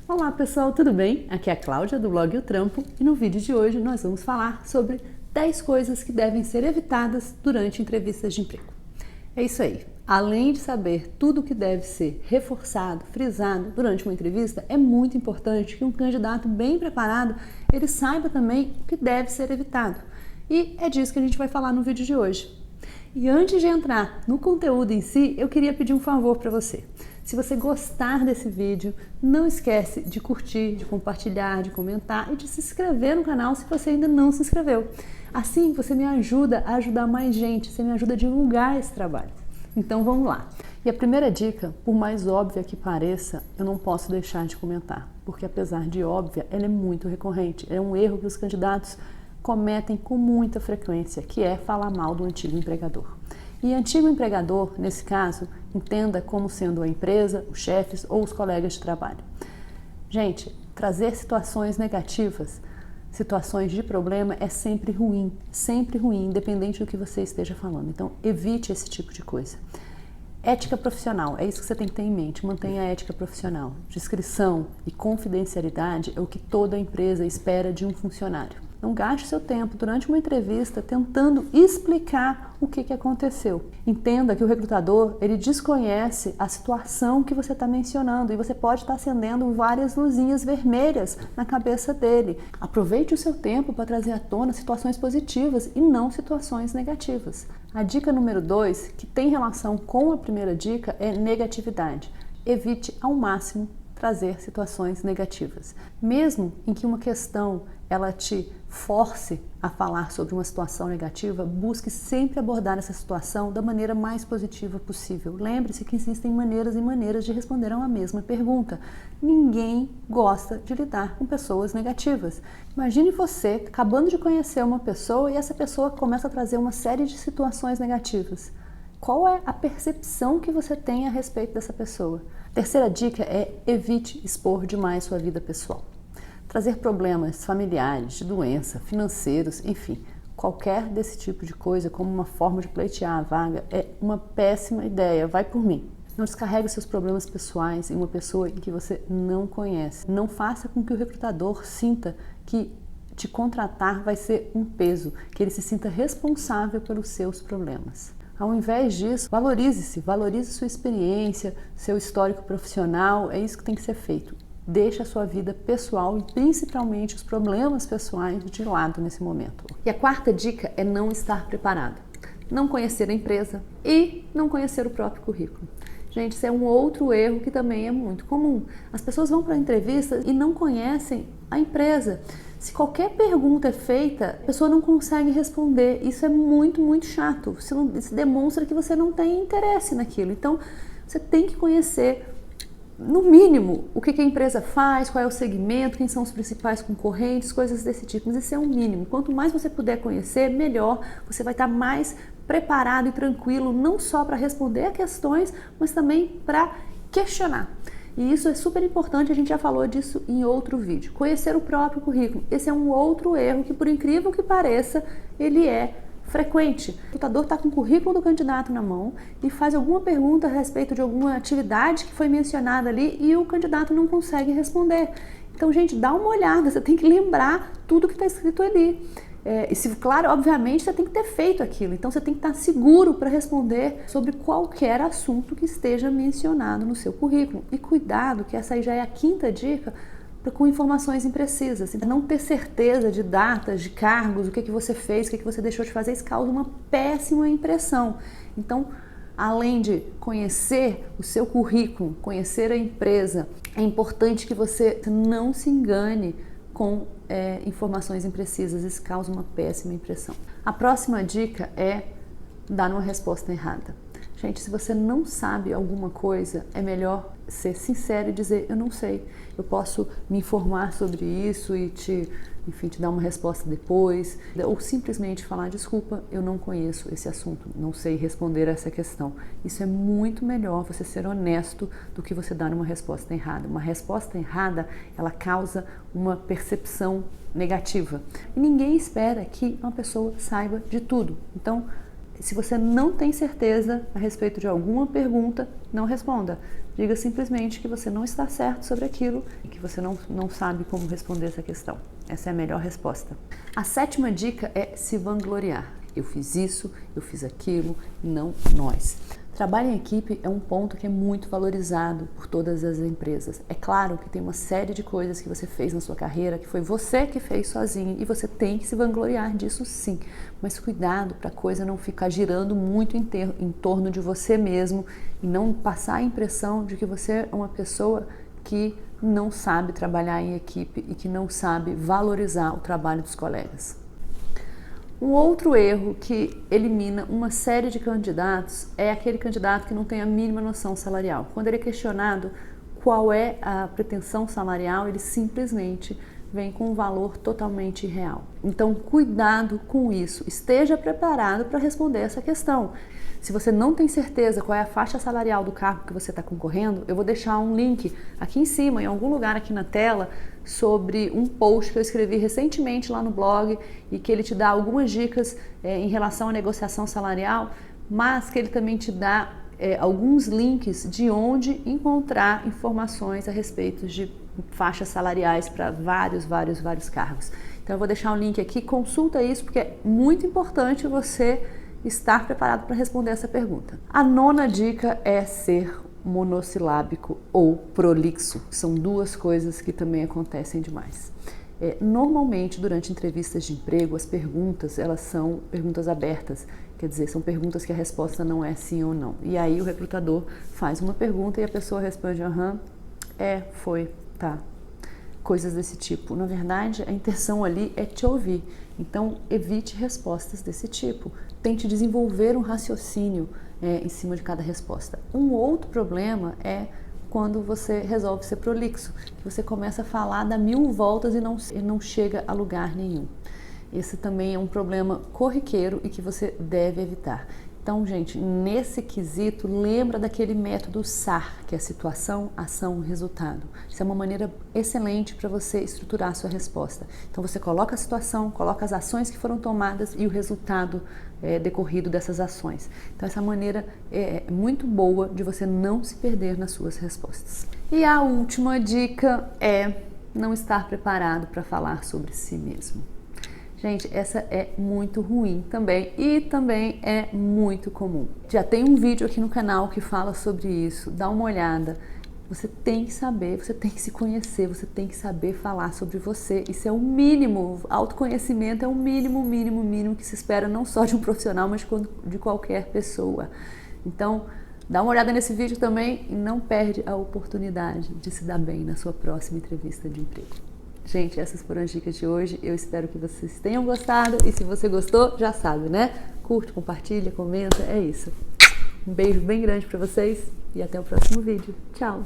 Olá pessoal, tudo bem? Aqui é a Cláudia do blog O Trampo e no vídeo de hoje nós vamos falar sobre 10 coisas que devem ser evitadas durante entrevistas de emprego. É isso aí, além de saber tudo o que deve ser reforçado, frisado durante uma entrevista, é muito importante que um candidato bem preparado, ele saiba também o que deve ser evitado. E é disso que a gente vai falar no vídeo de hoje. E antes de entrar no conteúdo em si, eu queria pedir um favor para você. Se você gostar desse vídeo, não esquece de curtir, de compartilhar, de comentar e de se inscrever no canal se você ainda não se inscreveu. Assim você me ajuda a ajudar mais gente, você me ajuda a divulgar esse trabalho. Então vamos lá. E a primeira dica, por mais óbvia que pareça, eu não posso deixar de comentar, porque apesar de óbvia, ela é muito recorrente. É um erro que os candidatos cometem com muita frequência, que é falar mal do antigo empregador. E antigo empregador, nesse caso, entenda como sendo a empresa, os chefes ou os colegas de trabalho. Gente, trazer situações negativas, situações de problema é sempre ruim, independente do que você esteja falando. Então, evite esse tipo de coisa. Ética profissional, é isso que você tem que ter em mente, mantenha a ética profissional. Discrição e confidencialidade é o que toda empresa espera de um funcionário. Não gaste seu tempo durante uma entrevista tentando explicar o que aconteceu. Entenda que o recrutador, ele desconhece a situação que você está mencionando e você pode estar acendendo várias luzinhas vermelhas na cabeça dele. Aproveite o seu tempo para trazer à tona situações positivas e não situações negativas. A dica número 2, que tem relação com a primeira dica, é negatividade. Evite ao máximo trazer situações negativas. Mesmo em que uma questão ela te force a falar sobre uma situação negativa, busque sempre abordar essa situação da maneira mais positiva possível. Lembre-se que existem maneiras e maneiras de responder a uma mesma pergunta. Ninguém gosta de lidar com pessoas negativas. Imagine você acabando de conhecer uma pessoa e essa pessoa começa a trazer uma série de situações negativas. Qual é a percepção que você tem a respeito dessa pessoa? Terceira dica é evite expor demais sua vida pessoal. Trazer problemas familiares, de doença, financeiros, enfim, qualquer desse tipo de coisa como uma forma de pleitear a vaga é uma péssima ideia, vai por mim. Não descarregue seus problemas pessoais em uma pessoa em que você não conhece. Não faça com que o recrutador sinta que te contratar vai ser um peso, que ele se sinta responsável pelos seus problemas. Ao invés disso, valorize-se, valorize sua experiência, seu histórico profissional, é isso que tem que ser feito. Deixe a sua vida pessoal e principalmente os problemas pessoais de lado nesse momento. E a quarta dica é não estar preparado. Não conhecer a empresa e não conhecer o próprio currículo. Gente, isso é um outro erro que também é muito comum. As pessoas vão para a entrevista e não conhecem a empresa. Se qualquer pergunta é feita, a pessoa não consegue responder. Isso é muito chato. Isso demonstra que você não tem interesse naquilo. Então, você tem que conhecer, no mínimo, o que a empresa faz, qual é o segmento, quem são os principais concorrentes, coisas desse tipo. Mas isso é um mínimo. Quanto mais você puder conhecer, melhor. Você vai estar mais preparado e tranquilo, não só para responder a questões, mas também para questionar. E isso é super importante, a gente já falou disso em outro vídeo. Conhecer o próprio currículo. Esse é um outro erro que, por incrível que pareça, ele é frequente. O recrutador está com o currículo do candidato na mão e faz alguma pergunta a respeito de alguma atividade que foi mencionada ali e o candidato não consegue responder. Então, gente, dá uma olhada, você tem que lembrar tudo que está escrito ali. Claro, obviamente, você tem que ter feito aquilo. Então, você tem que estar seguro para responder sobre qualquer assunto que esteja mencionado no seu currículo. E cuidado, que essa aí já é a quinta dica, com informações imprecisas. Não ter certeza de datas, de cargos, o que você fez, o que você deixou de fazer, isso causa uma péssima impressão. Então, além de conhecer o seu currículo, conhecer a empresa, é importante que você não se engane com informações imprecisas, isso causa uma péssima impressão. A próxima dica é dar uma resposta errada. Gente, se você não sabe alguma coisa, é melhor ser sincero e dizer, eu não sei, eu posso me informar sobre isso e te dar uma resposta depois, ou simplesmente falar, desculpa, eu não conheço esse assunto, não sei responder essa questão. Isso é muito melhor você ser honesto do que você dar uma resposta errada. Uma resposta errada, ela causa uma percepção negativa. E ninguém espera que uma pessoa saiba de tudo. Então, Se você não tem certeza a respeito de alguma pergunta, não responda. Diga simplesmente que você não está certo sobre aquilo e que você não sabe como responder essa questão. Essa é a melhor resposta. A 7ª dica é se vangloriar. Eu fiz isso, eu fiz aquilo, não nós. Trabalho em equipe é um ponto que é muito valorizado por todas as empresas. É claro que tem uma série de coisas que você fez na sua carreira, que foi você que fez sozinho, e você tem que se vangloriar disso sim. Mas cuidado para a coisa não ficar girando muito em torno de você mesmo e não passar a impressão de que você é uma pessoa que não sabe trabalhar em equipe e que não sabe valorizar o trabalho dos colegas. Um outro erro que elimina uma série de candidatos é aquele candidato que não tem a mínima noção salarial. Quando ele é questionado qual é a pretensão salarial, ele simplesmente vem com um valor totalmente irreal. Então, cuidado com isso. Esteja preparado para responder essa questão. Se você não tem certeza qual é a faixa salarial do cargo que você está concorrendo, eu vou deixar um link aqui em cima, em algum lugar aqui na tela, sobre um post que eu escrevi recentemente lá no blog e que ele te dá algumas dicas em relação à negociação salarial, mas que ele também te dá alguns links de onde encontrar informações a respeito de faixas salariais para vários cargos. Então eu vou deixar um link aqui, consulta isso porque é muito importante você estar preparado para responder essa pergunta. A 9ª dica é ser monossilábico ou prolixo. São duas coisas que também acontecem demais. Normalmente, durante entrevistas de emprego, as perguntas, elas são perguntas abertas, quer dizer, são perguntas que a resposta não é sim ou não. E aí o recrutador faz uma pergunta e a pessoa responde, aham, foi, tá. Coisas desse tipo. Na verdade, a intenção ali é te ouvir. Então, evite respostas desse tipo. Tente desenvolver um raciocínio em cima de cada resposta. Um outro problema é quando você resolve ser prolixo, que você começa a falar, dá 1000 voltas e não chega a lugar nenhum. Esse também é um problema corriqueiro e que você deve evitar. Então, gente, nesse quesito, lembra daquele método SAR, que é situação, ação, resultado. Isso é uma maneira excelente para você estruturar a sua resposta. Então, você coloca a situação, coloca as ações que foram tomadas e o resultado decorrido dessas ações. Então, essa maneira é muito boa de você não se perder nas suas respostas. E a última dica é não estar preparado para falar sobre si mesmo. Gente, essa é muito ruim também e também é muito comum. Já tem um vídeo aqui no canal que fala sobre isso, dá uma olhada. Você tem que saber, você tem que se conhecer, você tem que saber falar sobre você. Isso é o mínimo, autoconhecimento é o mínimo que se espera não só de um profissional, mas de qualquer pessoa. Então, dá uma olhada nesse vídeo também e não perde a oportunidade de se dar bem na sua próxima entrevista de emprego. Gente, essas foram as dicas de hoje. Eu espero que vocês tenham gostado. E se você gostou, já sabe, né? Curte, compartilha, comenta, é isso. Um beijo bem grande para vocês e até o próximo vídeo. Tchau!